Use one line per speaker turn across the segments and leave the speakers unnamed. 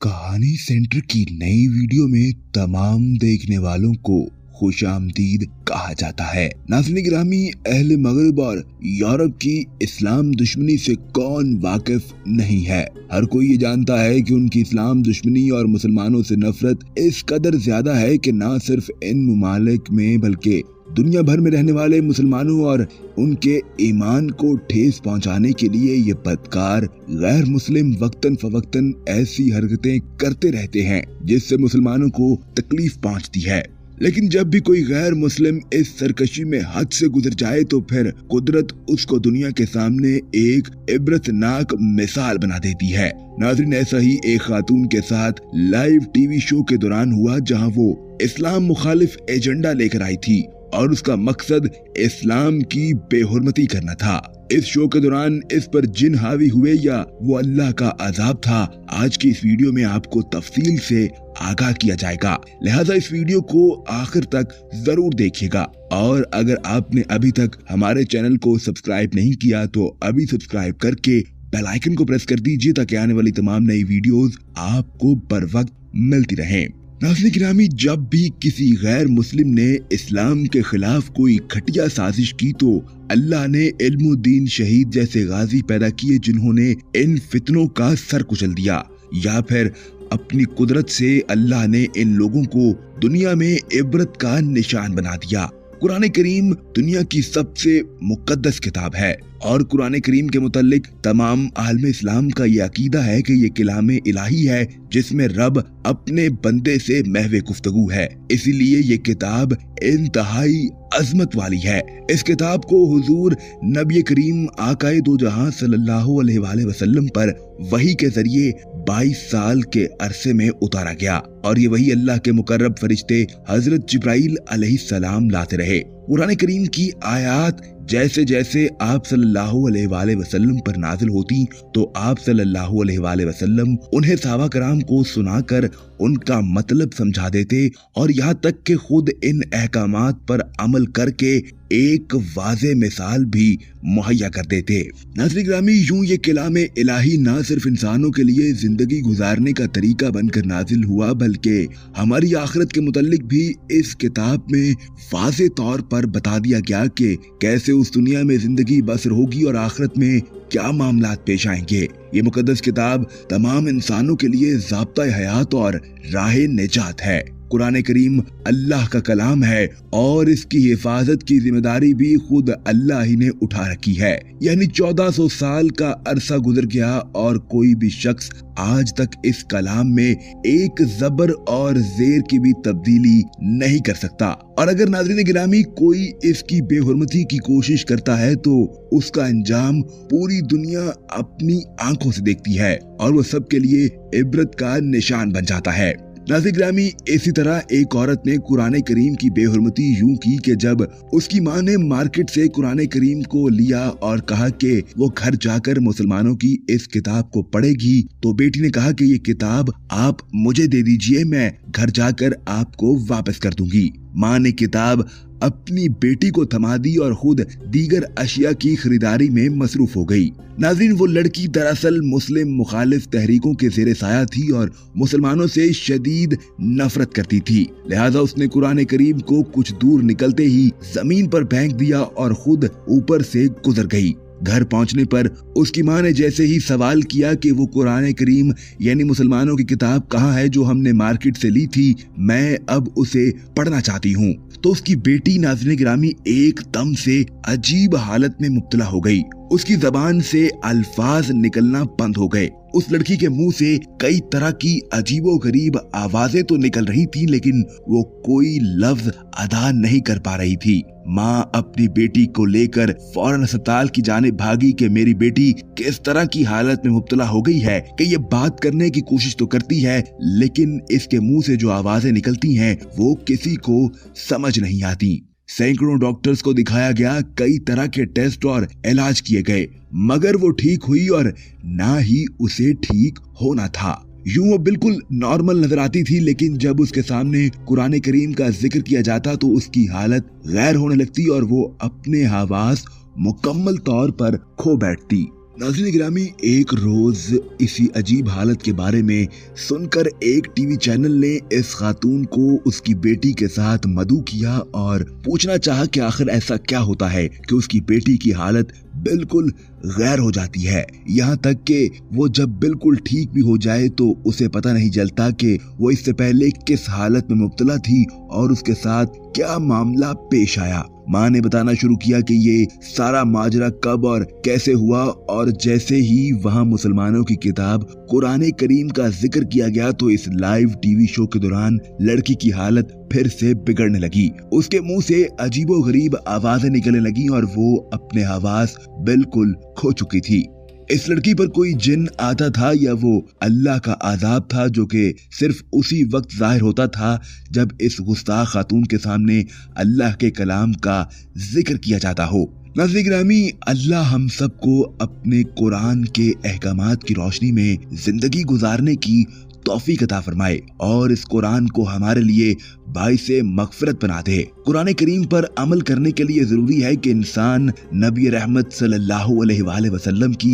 कहानी सेंटर की नई वीडियो में तमाम देखने वालों को खुशामदीद कहा जाता है। नाज़रीन गिरामी, अहले मगरिब और यूरोप की इस्लाम दुश्मनी से कौन वाकिफ नहीं है। हर कोई ये जानता है कि उनकी इस्लाम दुश्मनी और मुसलमानों से नफरत इस कदर ज्यादा है कि न सिर्फ इन ममालिक में बल्कि दुनिया भर में रहने वाले मुसलमानों और उनके ईमान को ठेस पहुंचाने के लिए ये बदकार गैर मुस्लिम वक्तन फवक्तन ऐसी हरकतें करते रहते हैं जिससे मुसलमानों को तकलीफ पहुंचती है। लेकिन जब भी कोई गैर मुस्लिम इस सरकशी में हद से गुजर जाए तो फिर कुदरत उसको दुनिया के सामने एक इबरतनाक मिसाल बना देती है। नाज़रीन, ऐसा ही एक खातून के साथ लाइव टीवी शो के दौरान हुआ जहां वो इस्लाम मुखालिफ एजेंडा लेकर आई थी और उसका मकसद इस्लाम की बेहुरमती करना था। इस शो के दौरान इस पर जिन हावी हुए या वो अल्लाह का अजाब था, आज की इस वीडियो में आपको तफसील से आगाह किया जाएगा। लिहाजा इस वीडियो को आखिर तक जरूर देखिएगा और अगर आपने अभी तक हमारे चैनल को सब्सक्राइब नहीं किया तो अभी सब्सक्राइब करके बेल आइकन को प्रेस कर दीजिए ताकि आने वाली तमाम नई वीडियोस आपको बर वक्त मिलती रहें। नाज़रीन गिरामी, जब भी किसी गैर मुस्लिम ने इस्लाम के खिलाफ कोई घटिया साजिश की तो अल्लाह ने इल्मुद्दीन शहीद जैसे गाजी पैदा किए जिन्होंने इन फितनों का सर कुचल दिया, या फिर अपनी कुदरत से अल्लाह ने इन लोगों को दुनिया में इबरत का निशान बना दिया। कुरान करीम दुनिया की सबसे मुकद्दस किताब है और कुरान करीम के मुतालिक तमाम आलम इस्लाम का ये अकीदा है कि ये कलाम इलाही है जिसमें रब अपने बंदे से महवे गुफ्तगू है। इसीलिए ये किताब इंतहाई अजमत वाली है। इस किताब को हुजूर नबी करीम आकाए दो जहां सल्लल्लाहु अलैहि वसल्लम पर वही के जरिए 22 साल के अरसे में उतारा गया और ये वही अल्लाह के मुकर्रब फरिश्ते हजरत जिब्राइल अलैहिस्सलाम लाते रहे। कुरान करीम की आयात जैसे जैसे आप सल्लल्लाहु अलैहि वसल्लम पर नाजिल होती तो आप सल्लल्लाहु अलैहि वसल्लम उन्हें सहाबा कराम को सुनाकर उनका मतलब समझा देते और यहाँ तक कि खुद इन अहकामात पर अमल करके एक वाज़े मिसाल भी मुहैया कर देते। नाज़रीन गिरामी, यूं ये कलाम इलाही ना सिर्फ इंसानों के लिए जिंदगी गुजारने का तरीका बनकर नाजिल हुआ बल्कि हमारी आखिरत के मुताल्लिक भी इस किताब में वाज़े तौर पर बता दिया गया कि कैसे उस दुनिया में जिंदगी बसर होगी और आखिरत में क्या मामलात पेश आएंगे। ये मुकद्दस किताब तमाम इंसानों के लिए ज़ाब्ता हयात और राह निजात है। कुरान करीम अल्लाह का कलाम है और इसकी हिफाजत की जिम्मेदारी भी खुद अल्लाह ही ने उठा रखी है। यानी 1400 साल का अरसा गुजर गया और कोई भी शख्स आज तक इस कलाम में एक जबर और जेर की भी तब्दीली नहीं कर सकता। और अगर नाज़रीन गिरामी कोई इसकी बेहुरमती की कोशिश करता है तो उसका अंजाम पूरी दुनिया अपनी आंखों से देखती है और वो सबके लिए इबरत का निशान बन जाता है। नाज़रीन गिरामी, इसी तरह एक औरत ने कुरान करीम की बेहुरमती यूं की कि जब उसकी माँ ने मार्केट से कुरान करीम को लिया और कहा कि वो घर जाकर मुसलमानों की इस किताब को पढ़ेगी तो बेटी ने कहा कि ये किताब आप मुझे दे दीजिए, मैं घर जाकर आपको वापस कर दूंगी। माँ ने किताब अपनी बेटी को थमा दी और खुद दीगर अशिया की खरीदारी में मसरूफ हो गई। नाज़रीन, वो लड़की दरअसल मुस्लिम मुखालिफ तहरीकों के ज़ेरे साया थी और मुसलमानों से शदीद नफरत करती थी। लिहाजा उसने कुरान करीम को कुछ दूर निकलते ही जमीन पर फेंक दिया और खुद ऊपर से गुजर गई। घर पहुंचने पर उसकी माँ ने जैसे ही सवाल किया कि वो कुरान करीम यानी मुसलमानों की किताब कहाँ है जो हमने मार्केट से ली थी, मैं अब उसे पढ़ना चाहती हूँ, तो उसकी बेटी नाज़रीन गिरामी एकदम से अजीब हालत में मुब्तला हो गई। उसकी जबान से अल्फाज निकलना बंद हो गए। उस लड़की के मुंह से कई तरह की अजीबो गरीब आवाजें तो निकल रही थी लेकिन वो कोई लफ्ज अदा नहीं कर पा रही थी। माँ अपनी बेटी को लेकर फौरन अस्पताल की जानिब भागी कि मेरी बेटी किस तरह की हालत में मुब्तला हो गई है कि ये बात करने की कोशिश तो करती है लेकिन इसके मुंह से जो आवाजें निकलती हैं वो किसी को समझ नहीं आती। सैकड़ों डॉक्टर्स को दिखाया गया, कई तरह के टेस्ट और इलाज किए गए मगर वो ठीक हुई और ना ही उसे ठीक होना था। यूं वो बिल्कुल नॉर्मल नजर आती थी लेकिन जब उसके सामने कुरान करीम का जिक्र किया जाता तो उसकी हालत गैर होने लगती और वो अपने हवास मुकम्मल तौर पर खो बैठती। नाज़रीन गिरामी, एक रोज इसी अजीब हालत के बारे में सुनकर एक टीवी चैनल ने इस खातून को उसकी बेटी के साथ मदऊ किया और पूछना चाहा कि आखिर ऐसा क्या होता है कि उसकी बेटी की हालत बिल्कुल गैर हो जाती है। यहाँ तक कि वो जब बिल्कुल ठीक भी हो जाए तो उसे पता नहीं चलता कि वो इससे पहले किस हालत में मुब्तला थी और उसके साथ क्या मामला पेश आया। माँ ने बताना शुरू किया कि ये सारा माजरा कब और कैसे हुआ, और जैसे ही वहाँ मुसलमानों की किताब कुरान करीम का जिक्र किया गया तो इस लाइव टीवी शो के दौरान लड़की की हालत फिर से बिगड़ने लगी। उसके मुंह से अजीबोगरीब आवाजें निकलने लगी और वो अपने हवास बिल्कुल खो चुकी थी। इस लड़की पर कोई जिन आता था या वो अल्लाह का आजाब था जो कि सिर्फ उसी वक्त जाहिर होता था जब इस गुस्ताख खातून के सामने अल्लाह के कलाम का जिक्र किया जाता हो। नाज़रीन गिरामी, अल्लाह हम सबको अपने कुरान के अहकामात की रोशनी में जिंदगी गुजारने की तौफीक अता फरमाए और इस कुरान को हमारे लिए बाइसे मगफिरत बना दे। कुरान करीम पर अमल करने के लिए जरूरी है कि इंसान नबी रहमत सल्लल्लाहु अलैहि वसल्लम की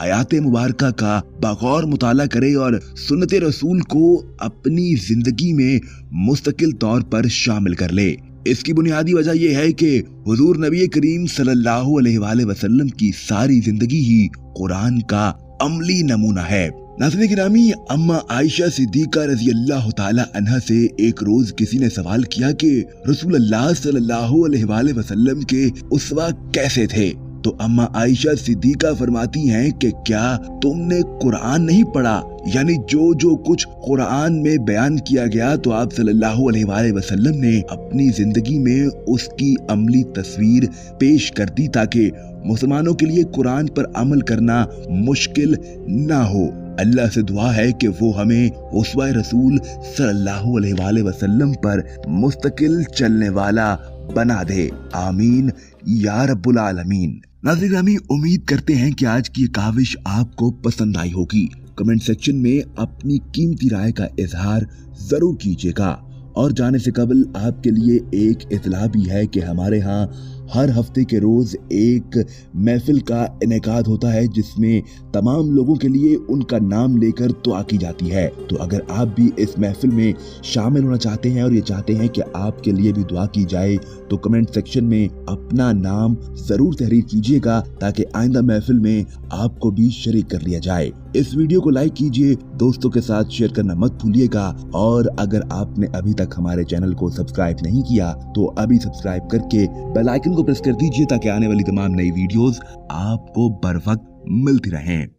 हयात मुबारका का बगौर मुताला करे और सुन्नत रसूल को अपनी जिंदगी में मुस्तकिल तौर पर शामिल कर ले। इसकी बुनियादी वजह यह है कि हुजूर नबी करीम सल्लल्लाहु अलैहि वसल्लम की सारी जिंदगी ही कुरान का अमली नमूना है। नाज़रीन गिरामी, अम्मा आयशा सिद्दीका रज़ी अल्लाह ताला अन्हा से एक रोज किसी ने सवाल किया कि रसूल अल्लाह सल्लल्लाहु अलैहि वसल्लम के उस्वा कैसे थे। तो अम्मा आयशा सिद्दीका फरमाती हैं कि क्या तुमने कुरान नहीं पढ़ा, यानी जो कुछ कुरान में बयान किया गया तो आप सल्लल्लाहु अलैहि वसल्लम ने अपनी जिंदगी में उसकी अमली तस्वीर पेश कर दी ताकि मुसलमानों के लिए कुरान पर अमल करना मुश्किल ना हो। अल्लाह से दुआ है कि वो हमें उस्वा रसूल सल्लल्लाहु अलैहि वसल्लम पर मुस्तकिल चलने वाला बना दे। आमीन या रब्बुल आलमीन। नाज़रीन गिरामी, उम्मीद करते हैं कि आज की काविश आपको पसंद आई होगी। कमेंट सेक्शन में अपनी कीमती राय का इजहार जरूर कीजिएगा। और जाने से कबल आपके लिए एक इतला भी है कि हमारे यहाँ हर हफ्ते के रोज एक महफिल का इनेकाद होता है जिसमें तमाम लोगों के लिए उनका नाम लेकर दुआ की जाती है। तो अगर आप भी इस महफिल में शामिल होना चाहते हैं और ये चाहते हैं कि आपके लिए भी दुआ की जाए तो कमेंट सेक्शन में अपना नाम जरूर तहरीर कीजिएगा ताकि आइंदा महफिल में आपको भी शरीक कर लिया जाए। इस वीडियो को लाइक कीजिए, दोस्तों के साथ शेयर करना मत भूलिएगा और अगर आपने अभी तक हमारे चैनल को सब्सक्राइब नहीं किया तो अभी सब्सक्राइब करके बेल आइकन को प्रेस कर दीजिए ताकि आने वाली तमाम नई वीडियोस आपको बर वक्त मिलती रहें।